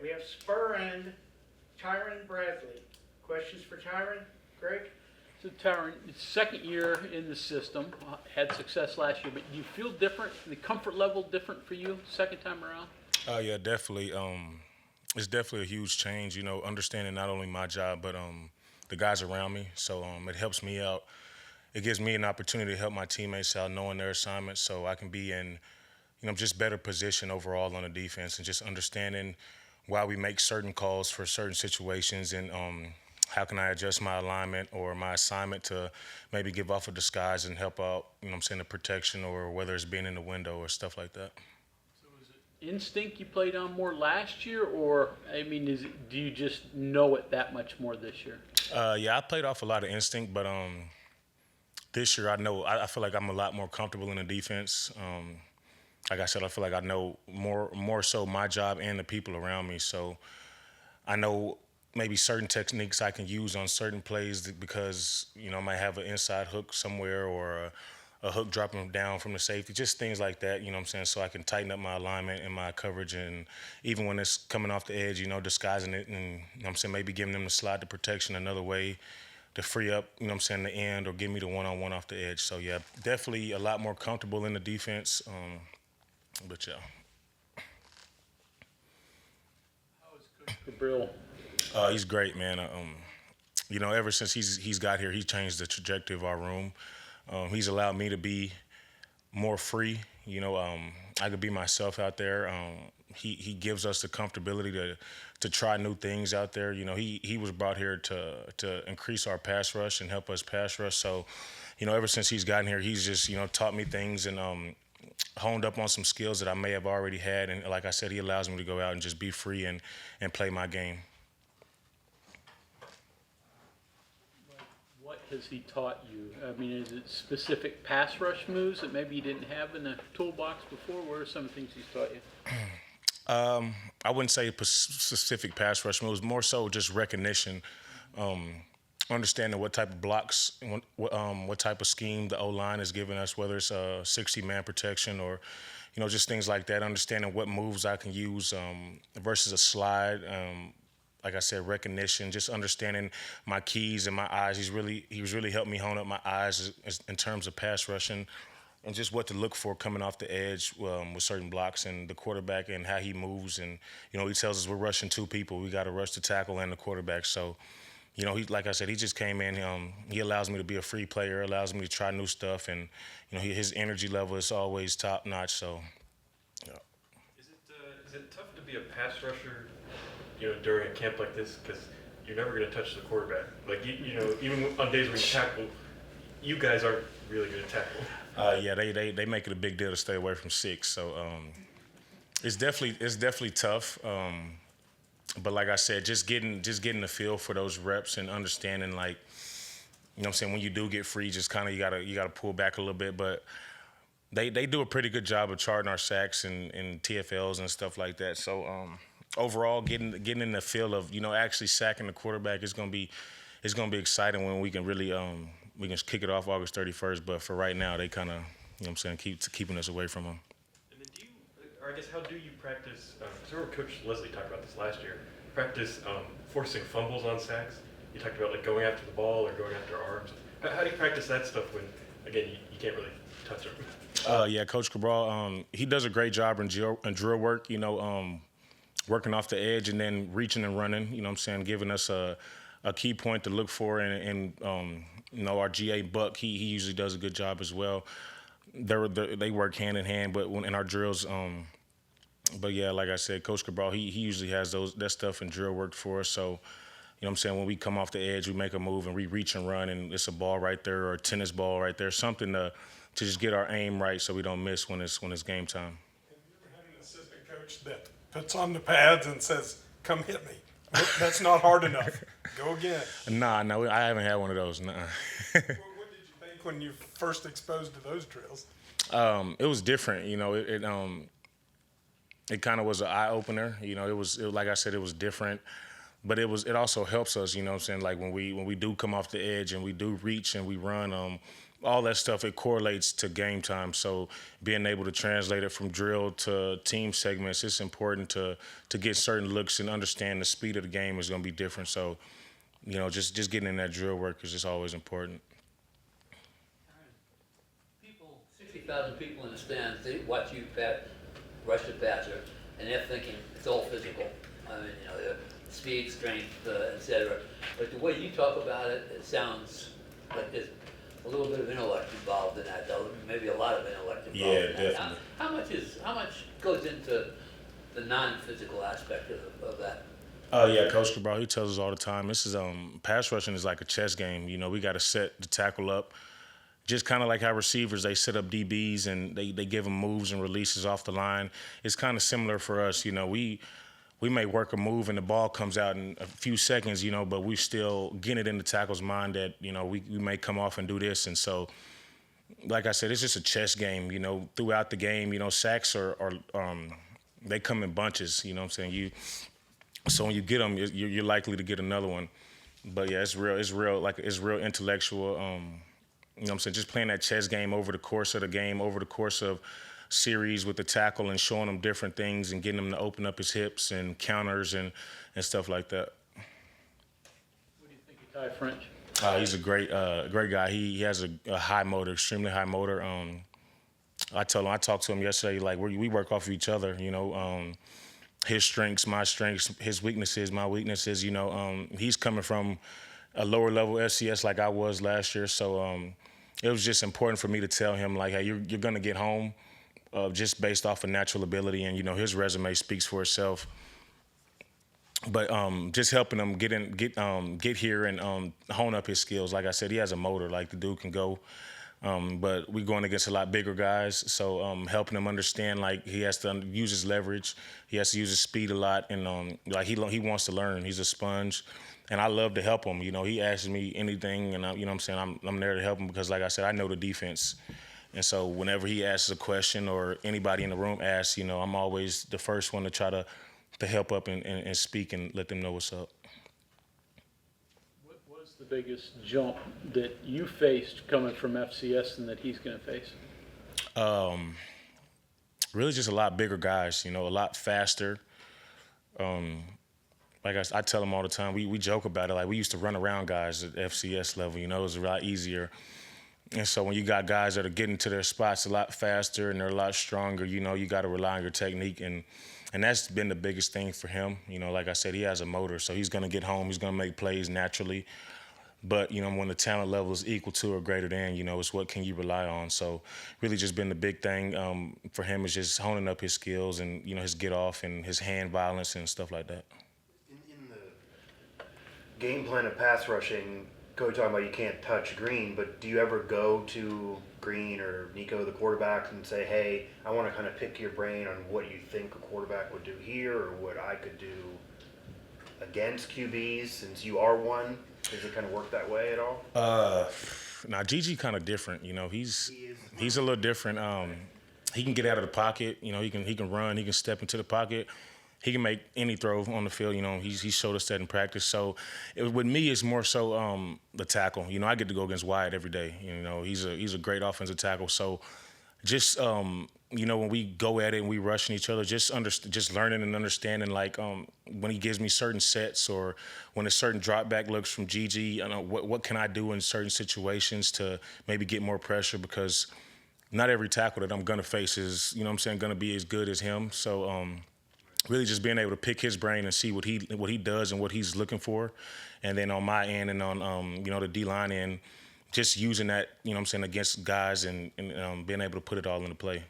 we have Spur and Tyrin Bradley. Questions for Tyrin? Greg? So Tyrin, it's second year in the system, had success last year, but do you feel different, the comfort level different for you second time around? Yeah, definitely. It's definitely a huge change. Understanding not only my job but the guys around me. So it helps me out. It gives me an opportunity to help my teammates out, knowing their assignments, so I can be in, just better position overall on the defense, and just understanding why we make certain calls for certain situations, and how can I adjust my alignment or my assignment to maybe give off a disguise and help out, the protection, or whether it's being in the window or stuff like that. Instinct you played on more last year, or do you just know it that much more this year? Yeah, I played off a lot of instinct, but this year I feel like I'm a lot more comfortable in the defense. Like I said, I feel like I know more so my job and the people around me. So I know maybe certain techniques I can use on certain plays because I might have an inside hook somewhere, or a hook dropping down from the safety, just things like that. So I can tighten up my alignment and my coverage, and even when it's coming off the edge, disguising it, and maybe giving them the slide to protection another way to free up, the end, or give me the one-on-one off the edge. So yeah, definitely a lot more comfortable in the defense. But yeah. How is Coach Cabral? He's great, man. Ever since he's got here, he changed the trajectory of our room. He's allowed me to be more free. I could be myself out there. He gives us the comfortability to try new things out there. He was brought here to increase our pass rush and help us pass rush. So, ever since he's gotten here, he's just taught me things, and honed up on some skills that I may have already had. And like I said, he allows me to go out and just be free and play my game. What has he taught you? Is it specific pass rush moves that maybe you didn't have in the toolbox before? What are some of the things he's taught you? I wouldn't say specific pass rush moves, more so just recognition, understanding what type of blocks, what type of scheme the O-line is giving us, whether it's a 60-man protection or, just things like that, understanding what moves I can use versus a slide. Like I said, recognition, just understanding my keys and my eyes. He's really helped me hone up my eyes in terms of pass rushing, and just what to look for coming off the edge with certain blocks, and the quarterback and how he moves. And he tells us we're rushing two people. We got to rush the tackle and the quarterback. So, like I said, he just came in. He allows me to be a free player, allows me to try new stuff, and his energy level is always top notch. So, yeah. Is it tough to be a pass rusher, during a camp like this, because you're never going to touch the quarterback? Like even on days when you tackle, you guys aren't really going to tackle. Yeah, they make it a big deal to stay away from six. So it's definitely tough. But like I said, just getting the feel for those reps and understanding, like, when you do get free, just kind of you gotta pull back a little bit. But they do a pretty good job of charting our sacks and TFLs and stuff like that. So overall, getting in the feel of actually sacking the quarterback is gonna be exciting when we can really we can kick it off August 31st. But for right now, they kind of keeping us away from them. And then I guess, how do you practice? Because I remember Coach Leslie talked about this last year. Practice forcing fumbles on sacks. You talked about like going after the ball or going after arms. How do you practice that stuff when, again, you can't really touch them? Yeah, Coach Cabral, he does a great job in drill work. Working off the edge and then reaching and running. Giving us a key point to look for, and our GA Buck, he usually does a good job as well. They work hand in hand, but in our drills. But yeah, like I said, Coach Cabral, he usually has that stuff in drill work for us. So, when we come off the edge, we make a move and we reach and run, and it's a ball right there or a tennis ball right there, something to just get our aim right so we don't miss when it's game time. Have you ever had an assistant coach that puts on the pads and says, "Come hit me"? That's not hard enough. Go again. Nah, no, I haven't had one of those. Nah. What did you think when you first exposed to those drills? It was different. It kind of was an eye opener. It was like I said, it was different, but it also helps us. Like when we do come off the edge and we do reach and we run, all that stuff, it correlates to game time. So being able to translate it from drill to team segments, it's important to get certain looks and understand the speed of the game is going to be different. So, just getting in that drill work is just always important. People, 60,000 people in the stands, they watch you rush the passer, and they're thinking it's all physical. I mean, the speed, strength, etc. But the way you talk about it, it sounds like there's a little bit of intellect involved in that, though. Maybe a lot of intellect involved Yeah, in that. definitely. How much goes into the non-physical aspect of that? Oh yeah, Coach Cabral, he tells us all the time. This is pass rushing is like a chess game. We got to set the tackle up, just kind of like how receivers, they set up DBs and they give them moves and releases off the line. It's kind of similar for us. We may work a move and the ball comes out in a few seconds, but we still getting it in the tackle's mind that we may come off and do this. And so, like I said, it's just a chess game. Throughout the game, sacks are they come in bunches. You know what I'm saying? So when you get them, you're likely to get another one. But yeah, it's real intellectual. You know what I'm saying? Just playing that chess game over the course of the game, over the course of series with the tackle and showing him different things and getting him to open up his hips and counters and stuff like that. What do you think of Ty French? He's a great guy. He has a high motor, extremely high motor. I talked to him yesterday, like we work off of each other, his strengths, my strengths, his weaknesses, my weaknesses, he's coming from a lower level FCS like I was last year. So it was just important for me to tell him, like, hey, you're going to get home just based off of natural ability. And, his resume speaks for itself. But just helping him get here and hone up his skills. Like I said, he has a motor, like the dude can go. But we're going against a lot bigger guys, so helping him understand, like, he has to use his leverage, he has to use his speed a lot, and like he wants to learn. He's a sponge, and I love to help him. He asks me anything, and what I'm saying, I'm there to help him because, like I said, I know the defense, and so whenever he asks a question or anybody in the room asks, I'm always the first one to try to help up and speak and let them know what's up. What was the biggest jump that you faced coming from FCS and that he's going to face? Really just a lot bigger guys, a lot faster. Like I tell them all the time, we joke about it. Like, we used to run around guys at FCS level, it was a lot easier. And so when you got guys that are getting to their spots a lot faster and they're a lot stronger, you got to rely on your technique. And that's been the biggest thing for him. Like I said, he has a motor, so he's going to get home. He's going to make plays naturally. But, when the talent level is equal to or greater than, it's what can you rely on. So really just been the big thing for him is just honing up his skills and, his get off and his hand violence and stuff like that. In the game plan of pass rushing, Cody talking about you can't touch Green, but do you ever go to Green or Nico, the quarterback, and say, hey, I want to kind of pick your brain on what you think a quarterback would do here or what I could do against QBs since you are one? Does it kind of work that way at all? Now, Gigi kind of different. He's a little different. He can get out of the pocket. He can run. He can step into the pocket. He can make any throw on the field. He showed us that in practice. So with me, it's more so the tackle. I get to go against Wyatt every day. He's a great offensive tackle. So just when we go at it and we rushing each other, just learning and understanding, like when he gives me certain sets or when a certain drop back looks from Gigi, what can I do in certain situations to maybe get more pressure, because not every tackle that I'm gonna face is gonna be as good as him. So really just being able to pick his brain and see what he does and what he's looking for, and then on my end and on the D-line end, just using that against guys and being able to put it all into play.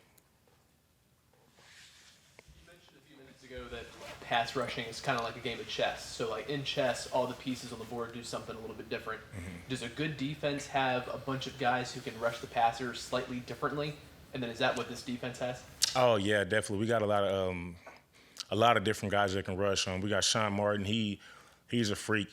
That pass rushing is kind of like a game of chess. So like in chess, all the pieces on the board do something a little bit different. Mm-hmm. Does a good defense have a bunch of guys who can rush the passer slightly differently? And then is that what this defense has? Oh yeah, definitely. We got a lot of different guys that can rush. We got Sean Martin. He's a freak.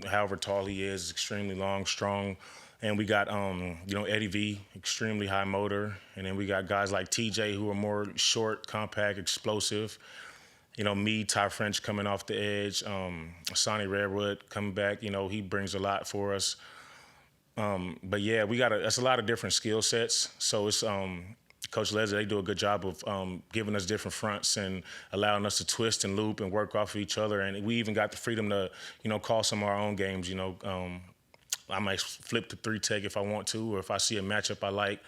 However tall he is, extremely long, strong. And we got Eddie V, extremely high motor. And then we got guys like TJ who are more short, compact, explosive. Me, Ty French coming off the edge, Sonny Redwood coming back, he brings a lot for us. But yeah, that's a lot of different skill sets. So it's Coach Leslie, they do a good job of giving us different fronts and allowing us to twist and loop and work off of each other. And we even got the freedom to, call some of our own games. I might flip to 3-tech if I want to, or if I see a matchup I like,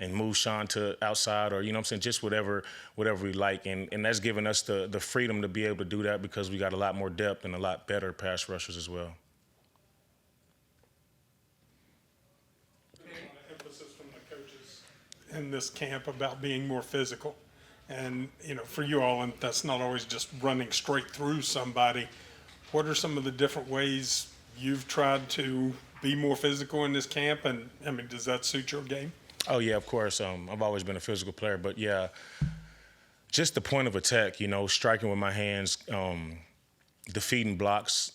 and move Sean to outside, or just whatever we like. And that's given us the freedom to be able to do that because we got a lot more depth and a lot better pass rushers as well. Emphasis from the coaches in this camp about being more physical. And, for you all, and that's not always just running straight through somebody. What are some of the different ways you've tried to be more physical in this camp? And, does that suit your game? Oh, yeah, of course. I've always been a physical player. But, yeah, just the point of attack, striking with my hands, defeating blocks,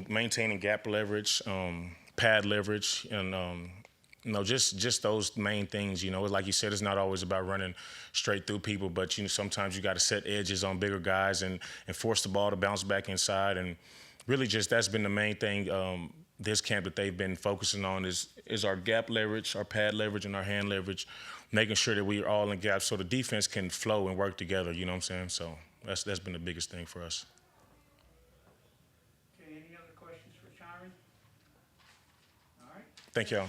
maintaining gap leverage, pad leverage, and just those main things. Like you said, it's not always about running straight through people, but sometimes you got to set edges on bigger guys and force the ball to bounce back inside. And really, that's been the main thing. This camp that they've been focusing on is our gap leverage, our pad leverage, and our hand leverage, making sure that we are all in gaps so the defense can flow and work together. You know what I'm saying? So that's been the biggest thing for us. Okay, any other questions for Tyrin? All right. Thank y'all.